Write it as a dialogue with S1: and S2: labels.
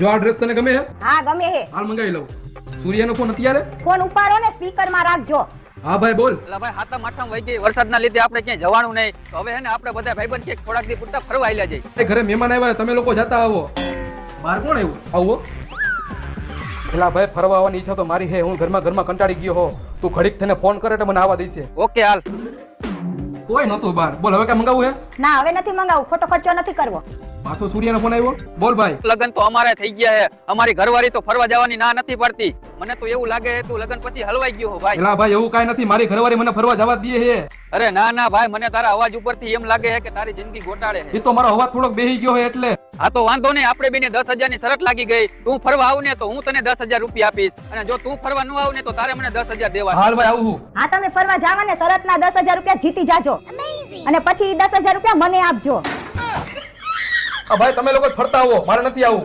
S1: જો આ ડ્રેસ તને ગમે હે?
S2: હા ગમે હે.
S1: હાલ મંગાવી લઉં. સૂર્યાનો ફોન અત્યારે?
S2: ફોન ઉપાડો ને સ્પીકર માં રાખજો.
S1: હા ભાઈ બોલ.
S3: એટલે ભાઈ હાથમ આઠમ વહી ગઈ, વરસાદના લીધે આપણે ક્યાંય જવાનું નહીં, તો હવે હે ને આપણે બધા ભાઈબંધ ક્યાંક થોડાક દી પૂરતા ફરવા આલ્યા જઈએ.
S1: ઘરે મહેમાન આવ્યા, તમે લોકો જતા આવો. બહાર કોણ આવ્યું? આવો. પેલા ભાઈ ફરવા આવવાની ઈચ્છા તો મારી હે, હું ઘરમાં કંટાળી ગયો હો. તું ઘડીક થઈને ફોન કરે એટલે મને આવવા દઈશે.
S3: ઓકે હાલ.
S1: કોઈ નતું બહાર. બોલ હવે ક્યાં મંગાવું હે?
S2: ના હવે નથી મંગાવું, ખોટો ખર્ચો નથી કરવો.
S1: પાછો સૂર્યનો ફોન આવ્યો? બોલ ભાઈ.
S3: લગન તો અમારે થઈ ગયા છે, અમારી ઘરવાળી તો ફરવા જવાની ના નથી પડતી. મને તો એવું લાગે છે તું લગન પછી હલવાઈ ગયો હો ભાઈ.
S1: પેલા ભાઈ એવું કાઈ નથી, મારી ઘરવાળી મને ફરવા જવા દે હે.
S3: અરે ના ના ભાઈ, મને તારા અવાજ ઉપરથી એમ લાગે છે કે તારી જિંદગી ગોટાળે છે.
S1: એ તો મારો અવાજ થોડોક બેહી ગયો હે એટલે.
S3: હા તો વાંધો નહીં, આપણે બેને 10,000 ની શરત લાગી ગઈ. તું ફરવા આવ ને તો હું તને 10,000 રૂપિયા આપીશ, અને જો તું ફરવા ન આવ ને તો તારે મને 10,000 દેવા.
S1: હાલ ભાઈ આવું.
S2: હા તમે ફરવા જાવા ને શરતના 10,000 રૂપિયા જીતી જાજો, અને પછી 10,000 રૂપિયા મને આપજો.
S1: ભાઈ તમે લોકો ફરતા આવો, મારે નથી આવું.